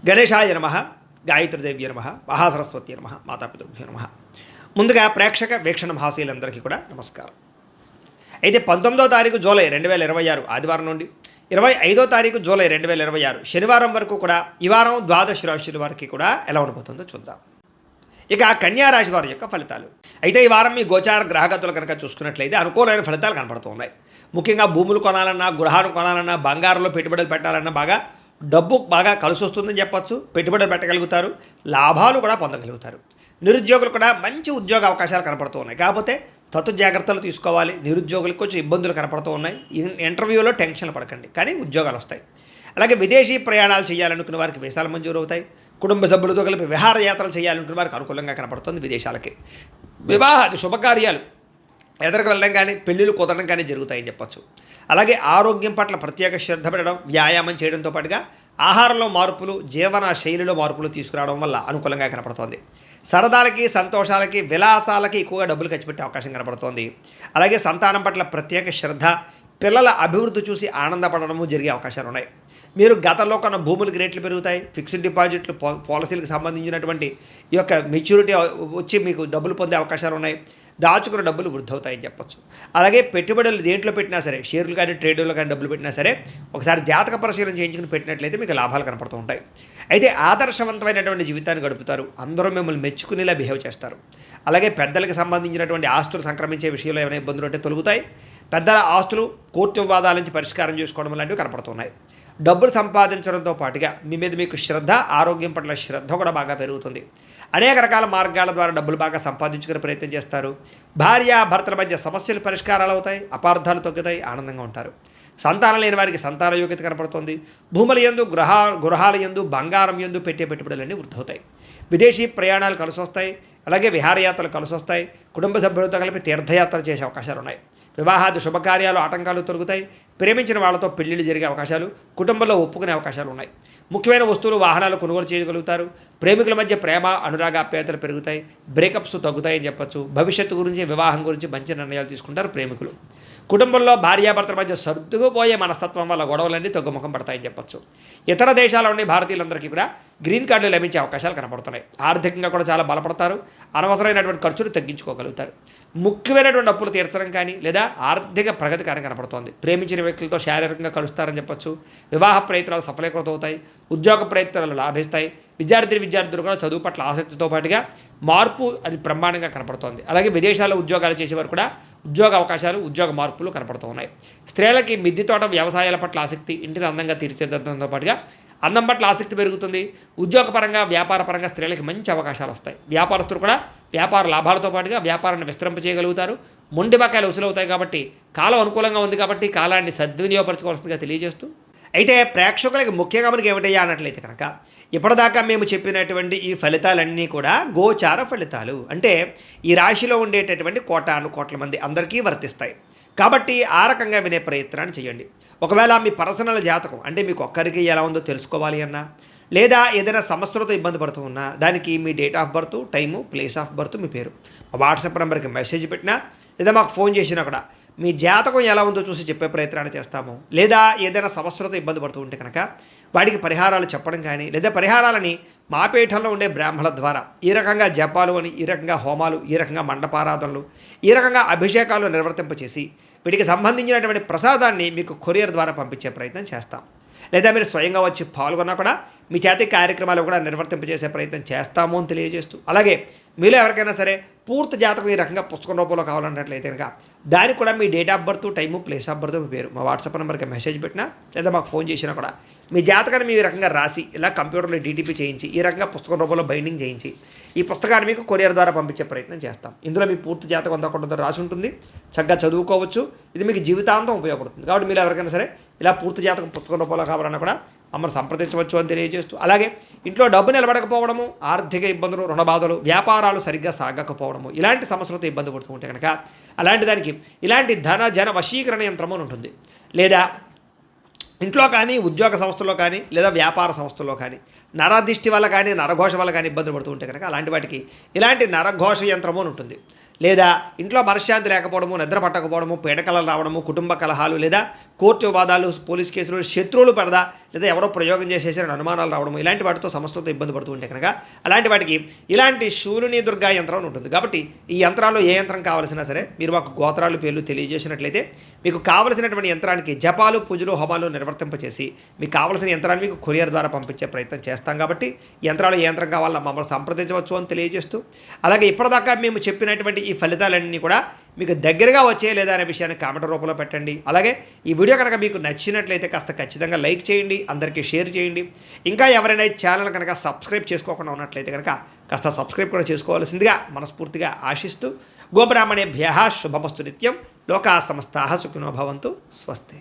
గణేశాయ నమః, గాయత్రీదేవ్య నమః, మహాసరస్వతి నమః, మాతాపితృభ్యో నమః. ముందుగా ప్రేక్షక వీక్షణ మహాశీలందరికీ కూడా నమస్కారం. అయితే 19వ తారీఖు జూలై 2026 ఆదివారం నుండి 25వ తారీఖు జూలై 2026 శనివారం వరకు కూడా ఈ వారం ద్వాదశ రాశుల వారికి కూడా ఎలా ఉండబోతుందో చూద్దాం. ఇక కన్యా రాశి వారి యొక్క ఫలితాలు. అయితే ఈ వారం మీ గోచార గ్రహగతులు కనుక చూసుకున్నట్లయితే అనుకూలమైన ఫలితాలు కనపడుతూ ఉన్నాయి. ముఖ్యంగా భూములు కొనాలన్నా, గృహాలు కొనాలన్నా, బంగారంలో పెట్టుబడులు పెట్టాలన్నా డబ్బు బాగా కలిసి వస్తుందని చెప్పచ్చు. పెట్టుబడులు పెట్టగలుగుతారు, లాభాలు కూడా పొందగలుగుతారు. నిరుద్యోగులు కూడా మంచి ఉద్యోగ అవకాశాలు కనపడుతూ ఉన్నాయి. కాకపోతే జాగ్రత్తలు తీసుకోవాలి. నిరుద్యోగులకు కొంచెం ఇబ్బందులు కనపడుతూ ఉన్నాయి. ఇంటర్వ్యూలో టెన్షన్లు పడకండి, కానీ ఉద్యోగాలు వస్తాయి. అలాగే విదేశీ ప్రయాణాలు చేయాలనుకున్న వారికి వీసాలు మంజూరు అవుతాయి. కుటుంబ సభ్యులతో కలిపి విహారయాత్రలు చేయాలనుకున్న వారికి అనుకూలంగా కనపడుతుంది. విదేశాలకి వివాహాది శుభకార్యాలు ఎదరికి వెళ్ళడం కానీ, పెళ్ళిళ్ళు కుదరడం కానీ జరుగుతాయని చెప్పచ్చు. అలాగే ఆరోగ్యం పట్ల ప్రత్యేక శ్రద్ధ పెట్టడం, వ్యాయామం చేయడంతో పాటుగా ఆహారంలో మార్పులు, జీవన శైలిలో మార్పులు తీసుకురావడం వల్ల అనుకూలంగా కనపడుతోంది. సరదాలకి, సంతోషాలకి, విలాసాలకి ఎక్కువగా డబ్బులు ఖర్చు పెట్టే అవకాశం కనపడుతోంది. అలాగే సంతానం పట్ల ప్రత్యేక శ్రద్ధ, పిల్లల అభివృద్ధి చూసి ఆనందపడడము జరిగే అవకాశాలు ఉన్నాయి. మీరు గతంలో కన్నా భూములకి రేట్లు పెరుగుతాయి. ఫిక్స్డ్ డిపాజిట్లు, పాలసీలకు సంబంధించినటువంటి ఈ యొక్క మెచ్యూరిటీ వచ్చి మీకు డబ్బులు పొందే అవకాశాలు ఉన్నాయి. దాచుకున్న డబ్బులు వృద్ధి అవుతాయని చెప్పచ్చు. అలాగే పెట్టుబడులు దేంట్లో పెట్టినా సరే, షేర్లు కానీ ట్రేడుల్లో కానీ డబ్బులు పెట్టినా సరే ఒకసారి జాతక పరిశీలన చేయించుకుని పెట్టినట్లయితే మీకు లాభాలు కనపడుతూ ఉంటాయి. అయితే ఆదర్శవంతమైనటువంటి జీవితాన్ని గడుపుతారు. అందరూ మిమ్మల్ని మెచ్చుకునేలా బిహేవ్ చేస్తారు. అలాగే పెద్దలకు సంబంధించినటువంటి ఆస్తులు సంక్రమించే విషయంలో ఏమైనా ఇబ్బందులు ఉంటే తొలగుతాయి. పెద్దల ఆస్తులు కోర్టు వివాదాల నుంచి పరిష్కారం చేసుకోవడం లాంటివి కనపడుతున్నాయి. డబ్బులు సంపాదించడంతో పాటుగా మీ మీద మీకు శ్రద్ధ, ఆరోగ్యం పట్ల శ్రద్ధ కూడా బాగా పెరుగుతుంది. అనేక రకాల మార్గాల ద్వారా డబ్బులు బాగా సంపాదించుకునే ప్రయత్నం చేస్తారు. భార్య భర్తల మధ్య సమస్యలు పరిష్కారాలు అవుతాయి, అపార్థాలు తగ్గుతాయి, ఆనందంగా ఉంటారు. సంతానం లేని వారికి సంతాన యోగ్యత కనపడుతుంది. భూముల యందు, గృహాల యందు, బంగారం యందు పెట్టే పెట్టుబడులన్నీ వృద్ధవుతాయి. విదేశీ ప్రయాణాలు కలిసి వస్తాయి. అలాగే విహారయాత్రలు కలిసి వస్తాయి. కుటుంబ సభ్యులతో కలిపి తీర్థయాత్రలు చేసే అవకాశాలు ఉన్నాయి. వివాహాది శుభకార్యాలు ఆటంకాలు తొలగుతాయి. ప్రేమించిన వాళ్ళతో పెళ్లిళ్ళు జరిగే అవకాశాలు, కుటుంబంలో ఒప్పుకునే అవకాశాలు ఉన్నాయి. ముఖ్యమైన వస్తువులు, వాహనాలు కొనుగోలు చేయగలుగుతారు. ప్రేమికుల మధ్య ప్రేమ, అనురాగాప్యాయతలు పెరుగుతాయి. బ్రేకప్స్ తగ్గుతాయని చెప్పచ్చు. భవిష్యత్తు గురించి, వివాహం గురించి మంచి నిర్ణయాలు తీసుకుంటారు ప్రేమికులు. కుటుంబంలో భార్యాభర్తల మధ్య సర్దుకుపోయే మనస్తత్వం వల్ల గొడవలన్నీ తగ్గుముఖం పడతాయని చెప్పచ్చు. ఇతర దేశాల నుండి భారతీయులందరికీ కూడా గ్రీన్ కార్డులు లభించే అవకాశాలు కనపడుతున్నాయి. ఆర్థికంగా కూడా చాలా బలపడతారు. అనవసరమైనటువంటి ఖర్చులు తగ్గించుకోగలుగుతారు. ముఖ్యమైనటువంటి అప్పులు తీర్చడం కానీ లేదా ఆర్థిక ప్రగతి కానీ కనపడుతోంది. ప్రేమించిన వ్యక్తులతో శారీరకంగా కలుస్తారని చెప్పచ్చు. వివాహ ప్రయత్నాలు సఫలీకృతం అవుతాయి. ఉద్యోగ ప్రయత్నాలు లాభిస్తాయి. విద్యార్థులు కూడా చదువు పట్ల ఆసక్తితో పాటుగా మార్పు అది బ్రహ్మాండంగా కనపడుతోంది. అలాగే విదేశాల్లో ఉద్యోగాలు చేసేవారు కూడా ఉద్యోగ అవకాశాలు, ఉద్యోగ మార్పులు కనపడుతూ ఉన్నాయి. స్త్రీలకి మిద్దె తోట, వ్యవసాయాల పట్ల ఆసక్తి, ఇంటిని అందంగా తీర్చిదిద్దడంతో పాటుగా అందం పట్ల ఆసక్తి పెరుగుతుంది. ఉద్యోగపరంగా, వ్యాపారపరంగా స్త్రీలకి మంచి అవకాశాలు వస్తాయి. వ్యాపారస్తులు కూడా వ్యాపార లాభాలతో పాటుగా వ్యాపారాన్ని విస్తరింపచేయగలుగుతారు. మొండి బకాయిలు వసూలవుతాయి. కాబట్టి కాలం అనుకూలంగా ఉంది కాబట్టి కాలాన్ని సద్వినియోగపరచుకోవాల్సిందిగా తెలియజేస్తూ, అయితే ప్రేక్షకులకి ముఖ్యంగా మనకి ఏమిటయ్యా అన్నట్లయితే కనుక ఇప్పటిదాకా మేము చెప్పినటువంటి ఈ ఫలితాలన్నీ కూడా గోచార ఫలితాలు. అంటే ఈ రాశిలో ఉండేటటువంటి కోట్ల మంది అందరికీ వర్తిస్తాయి. కాబట్టి ఆ రకంగా వినే ప్రయత్నాన్ని చేయండి. ఒకవేళ మీ పర్సనల్ జాతకం అంటే మీకు ఒక్కరికి ఎలా ఉందో తెలుసుకోవాలి అన్నా, లేదా ఏదైనా సమస్యలతో ఇబ్బంది పడుతూ ఉన్నా దానికి మీ date of birth, time, place of birth, మీ పేరు మా వాట్సాప్ నెంబర్కి మెసేజ్ పెట్టినా లేదా మాకు ఫోన్ చేసినా కూడా మీ జాతకం ఎలా ఉందో చూసి చెప్పే ప్రయత్నాన్ని చేస్తాము. లేదా ఏదైనా సమస్యలతో ఇబ్బంది పడుతూ ఉంటే కనుక వాటికి పరిహారాలు చెప్పడం కానీ, లేదా పరిహారాలని మా పీఠంలో ఉండే బ్రాహ్మణుల ద్వారా ఈ రకంగా జపాలు అని, ఈ రకంగా హోమాలు, ఈ రకంగా మండపారాధనలు, ఈ రకంగా అభిషేకాలు నిర్వర్తింపచేసి వీటికి సంబంధించినటువంటి ప్రసాదాన్ని మీకు కొరియర్ ద్వారా పంపించే ప్రయత్నం చేస్తాం. లేదా మీరు స్వయంగా వచ్చి పాల్గొన్నా కూడా మీ చేతి కార్యక్రమాలు కూడా నిర్వర్తింపజేసే ప్రయత్నం చేస్తాము అని తెలియజేస్తూ, అలాగే మీలో ఎవరికైనా సరే పూర్తి జాతకం ఈ రకంగా పుస్తకం రూపంలో కావాలన్నట్లయితే కనుక దానికి కూడా మీ date of birth, time, place of birth, మీ పేరు మా వాట్సాప్ నెంబర్కి మెసేజ్ పెట్టినా లేదా మాకు ఫోన్ చేసినా కూడా మీ జాతకాన్ని మీ రకంగా రాసి ఇలా కంప్యూటర్లో డీటీపీ చేయించి ఈ రకంగా పుస్తకం రూపంలో బైండింగ్ చేయించి ఈ పుస్తకాన్ని మీకు కొరియర్ ద్వారా పంపించే ప్రయత్నం చేస్తాం. ఇందులో మీ పూర్తి జాతకం అంతా రాసి ఉంటుంది. చక్కగా చదువుకోవచ్చు. ఇది మీకు జీవితాంతం ఉపయోగపడుతుంది. కాబట్టి మీరు ఎవరికైనా సరే ఇలా పూర్తి జాతకం పుస్తకం రూపంలో కావాలన్నా కూడా మమ్మల్ని సంప్రదించవచ్చు అని తెలియజేస్తూ, అలాగే ఇంట్లో డబ్బు నిలబడకపోవడము, ఆర్థిక ఇబ్బందులు, రుణ బాధలు, వ్యాపారాలు సరిగ్గా సాగకపోవడము, ఇలాంటి సమస్యలతో ఇబ్బంది పడుతూ ఉంటే కనుక అలాంటి దానికి ఇలాంటి జన వశీకరణ యంత్రము అని ఉంటుంది. లేదా ఇంట్లో కానీ, ఉద్యోగ సంస్థల్లో కానీ, లేదా వ్యాపార సంస్థల్లో కానీ నరదిష్టి వల్ల కానీ, నరఘోష వల్ల కానీ ఇబ్బందులు పడుతూ ఉంటే కనుక అలాంటి వాటికి ఇలాంటి నరఘోష యంత్రము అని ఉంటుంది. లేదా ఇంట్లో మనశ్శాంతి లేకపోవడము, నిద్ర పట్టకపోవడము, పీడకలలు రావడము, కుటుంబ కలహాలు, లేదా కోర్టు వివాదాలు, పోలీస్ కేసులు, శత్రువులు పడదా లేదా ఎవరో ప్రయోగం చేసేసారని అనుమానాలు రావడం ఇలాంటి వాటితో సమస్యలతో ఇబ్బంది పడుతూ ఉంటే కనుక అలాంటి వాటికి ఇలాంటి శూలిని దుర్గా యంత్రం అని ఉంటుంది. కాబట్టి ఈ యంత్రాల్లో ఏ యంత్రం కావాల్సినా సరే మీరు మాకు గోత్రాలు పేర్లు తెలియజేసినట్లయితే మీకు కావలసినటువంటి యంత్రానికి జపాలు పూజలు హోమాలు నిర్వర్తింపచేసి మీకు కావలసిన యంత్రాన్ని మీకు కొరియర్ ద్వారా పంపించే ప్రయత్నం చేస్తాం. కాబట్టి యంత్రాలు ఏ యంత్రం కావాలన్నా మమ్మల్ని సంప్రదించవచ్చు అని తెలియజేస్తూ, అలాగే ఇప్పటిదాకా మేము చెప్పినటువంటి ఈ ఫలితాలన్నీ కూడా మీకు దగ్గరగా వచ్చే లేదా అనే విషయాన్ని కామెంట్ రూపంలో పెట్టండి. అలాగే ఈ వీడియో కనుక మీకు నచ్చినట్లయితే కాస్త ఖచ్చితంగా లైక్ చేయండి, అందరికీ షేర్ చేయండి. ఇంకా ఎవరైనా ఈ ఛానల్ కనుక సబ్స్క్రైబ్ చేసుకోకుండా ఉన్నట్లయితే కనుక కాస్త సబ్స్క్రైబ్ కూడా చేసుకోవాల్సిందిగా మనస్ఫూర్తిగా ఆశిస్తూ, గోబ్రాహ్మణేభ్యః శుభమస్తు నిత్యం, లోకా సమస్తాః సుఖినో భవంతు, స్వస్తి.